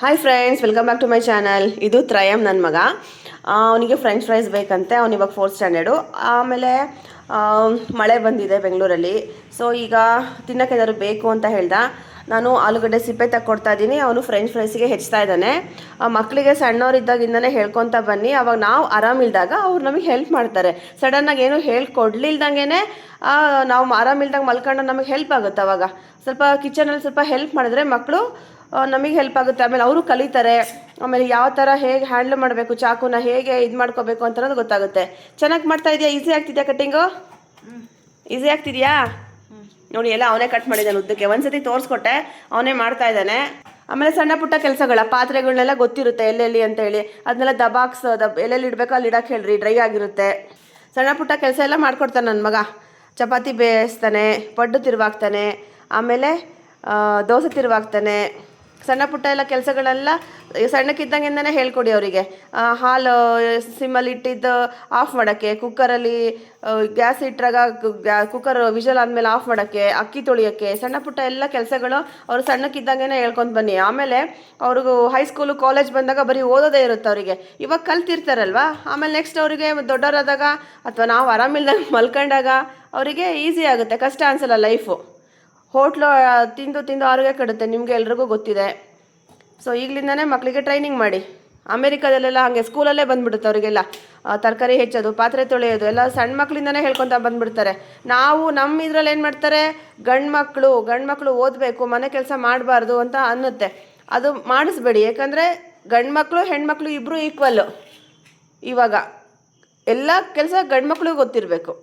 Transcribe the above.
Hi friends, welcome back to my channel. ಇದು ತ್ರಯಮ್ ನನ್ನ ಮಗ. ಅವನಿಗೆ ಫ್ರೆಂಚ್ ಫ್ರೈಸ್ ಬೇಕಂತೆ. ಅವನು ಇವಾಗ 4th ಸ್ಟ್ಯಾಂಡರ್ಡು. ಆಮೇಲೆ ಮಳೆ ಬಂದಿದೆ ಬೆಂಗಳೂರಲ್ಲಿ. ಸೊ ಈಗ ತಿನ್ನೋಕೆ ಏನಾದ್ರು ಬೇಕು ಅಂತ ಹೇಳ್ದ. ನಾನು ಆಲೂಗಡ್ಡೆ ಸಿಪ್ಪೆ ತಕ್ಕೊಡ್ತಾ ಇದ್ದೀನಿ, ಅವನು ಫ್ರೆಂಚ್ ಫ್ರೈಸಿಗೆ ಹೆಚ್ಚ್ತಾ ಇದ್ದಾನೆ. ಮಕ್ಕಳಿಗೆ ಸಣ್ಣವರಿದ್ದಾಗಿಂದನೇ ಹೇಳ್ಕೊತಾ ಬನ್ನಿ, ಅವಾಗ ನಾವು ಆರಾಮಿಲ್ದಾಗ ಅವ್ರು ನಮಗೆ ಹೆಲ್ಪ್ ಮಾಡ್ತಾರೆ. ಸಡನ್ನಾಗಿ ಏನು ಹೇಳ್ಕೊಡ್ಲಿಲ್ದಂಗೆ ನಾವು ಆರಾಮಿಲ್ದಾಗ ಮಲ್ಕೊಂಡು ನಮಗೆ ಹೆಲ್ಪ್ ಆಗುತ್ತೆ. ಅವಾಗ ಸ್ವಲ್ಪ ಕಿಚನಲ್ಲಿ ಸ್ವಲ್ಪ ಹೆಲ್ಪ್ ಮಾಡಿದ್ರೆ ಮಕ್ಕಳು ನಮಗೆ ಹೆಲ್ಪ್ ಆಗುತ್ತೆ. ಆಮೇಲೆ ಅವರು ಕಲಿತಾರೆ. ಆಮೇಲೆ ಯಾವ ಥರ ಹೇಗೆ ಹ್ಯಾಂಡಲ್ ಮಾಡಬೇಕು, ಚಾಕುನ ಹೇಗೆ ಇದು ಮಾಡ್ಕೋಬೇಕು ಅಂತ ಅನ್ನೋದು ಗೊತ್ತಾಗುತ್ತೆ. ಚೆನ್ನಾಗಿ ಮಾಡ್ತಾ ಇದೆಯಾ? ಈಸಿ ಆಗ್ತಿದೆಯಾ ಕಟ್ಟಿಂಗು? ಈಸಿ ಆಗ್ತಿದೆಯಾ? ನೋಡಿ, ಎಲ್ಲ ಅವನೇ ಕಟ್ ಮಾಡಿದ್ದಾನೆ ಉದ್ದಕ್ಕೆ. ಒಂದ್ಸತಿ ತೋರಿಸ್ಕೊಟ್ಟೆ, ಅವನೇ ಮಾಡ್ತಾ ಇದ್ದಾನೆ. ಆಮೇಲೆ ಸಣ್ಣ ಪುಟ್ಟ ಕೆಲಸಗಳ ಪಾತ್ರೆಗಳನ್ನೆಲ್ಲ ಗೊತ್ತಿರುತ್ತೆ ಎಲ್ಲೆಲ್ಲಿ ಅಂತ ಹೇಳಿ, ಅದನ್ನೆಲ್ಲ ಎಲ್ಲೆಲ್ಲಿ ಇಡಬೇಕೋ ಅಲ್ಲಿ ಇಡಕ್ಕೆ ಹೇಳ್ರಿ, ಡ್ರೈ ಆಗಿರುತ್ತೆ. ಸಣ್ಣ ಪುಟ್ಟ ಕೆಲಸ ಎಲ್ಲ ಮಾಡ್ಕೊಡ್ತಾನೆ ನನ್ನ ಮಗ. ಚಪಾತಿ ಬೇಯಿಸ್ತಾನೆ, ಪಡ್ಡು ತಿರುವಾಗ್ತಾನೆ, ಆಮೇಲೆ ದೋಸೆ ತಿರುವಾಗ್ತಾನೆ. ಸಣ್ಣ ಪುಟ್ಟ ಎಲ್ಲ ಕೆಲಸಗಳೆಲ್ಲ ಸಣ್ಣಕ್ಕಿದ್ದಂಗೆಂದನೇ ಹೇಳ್ಕೊಡಿ ಅವರಿಗೆ. ಹಾಲು ಸಿಮ್ಮಲ್ಲಿ ಇಟ್ಟಿದ್ದು ಆಫ್ ಮಾಡೋಕ್ಕೆ, ಕುಕ್ಕರಲ್ಲಿ ಗ್ಯಾಸ್ ಇಟ್ಟರಾಗ ಕುಕ್ಕರ್ ವಿಷಲ್ ಆದಮೇಲೆ ಆಫ್ ಮಾಡೋಕ್ಕೆ, ಅಕ್ಕಿ ತೊಳಿಯೋಕ್ಕೆ, ಸಣ್ಣ ಪುಟ್ಟ ಎಲ್ಲ ಕೆಲಸಗಳು ಅವರು ಸಣ್ಣಕ್ಕಿದ್ದಂಗೆ ಹೇಳ್ಕೊಂಡು ಬನ್ನಿ. ಆಮೇಲೆ ಅವ್ರಿಗೂ ಹೈಸ್ಕೂಲು ಕಾಲೇಜ್ ಬಂದಾಗ ಬರೀ ಓದೋದೇ ಇರುತ್ತೆ ಅವರಿಗೆ. ಇವಾಗ ಕಲ್ತಿರ್ತಾರಲ್ವ, ಆಮೇಲೆ ನೆಕ್ಸ್ಟ್ ಅವರಿಗೆ ದೊಡ್ಡವರಾದಾಗ ಅಥವಾ ನಾವು ಆರಾಮಿಲ್ದಾಗ ಮಲ್ಕೊಂಡಾಗ ಅವರಿಗೆ ಈಸಿ ಆಗುತ್ತೆ, ಕಷ್ಟ ಅನಿಸಲ್ಲ ಲೈಫು. ಹೋಟ್ಲು ತಿಂದು ತಿಂದು ಆರೋಗ್ಯ ಕೆಡುತ್ತೆ, ನಿಮಗೆ ಎಲ್ರಿಗೂ ಗೊತ್ತಿದೆ. ಸೊ ಈಗಲಿಂದನೇ ಮಕ್ಕಳಿಗೆ ಟ್ರೈನಿಂಗ್ ಮಾಡಿ. ಅಮೇರಿಕಾದಲ್ಲೆಲ್ಲ ಹಾಗೆ ಸ್ಕೂಲಲ್ಲೇ ಬಂದುಬಿಡುತ್ತೆ ಅವರಿಗೆಲ್ಲ. ತರಕಾರಿ ಹೆಚ್ಚೋದು, ಪಾತ್ರೆ ತೊಳೆಯೋದು ಎಲ್ಲ ಸಣ್ಣ ಮಕ್ಕಳಿಂದನೇ ಹೇಳ್ಕೊತ ಬಂದುಬಿಡ್ತಾರೆ. ನಾವು ನಮ್ಮ ಇದರಲ್ಲಿ ಏನು ಮಾಡ್ತಾರೆ, ಗಂಡು ಮಕ್ಕಳು ಓದಬೇಕು, ಮನೆ ಕೆಲಸ ಮಾಡಬಾರ್ದು ಅಂತ ಅನ್ನುತ್ತೆ. ಅದು ಮಾಡಿಸ್ಬೇಡಿ. ಯಾಕಂದರೆ ಗಂಡು ಮಕ್ಕಳು ಹೆಣ್ಮಕ್ಳು ಇಬ್ಬರು ಈಕ್ವಲ್ಲು. ಇವಾಗ ಎಲ್ಲ ಕೆಲಸ ಗಂಡು ಮಕ್ಕಳಿಗೆ ಗೊತ್ತಿರಬೇಕು.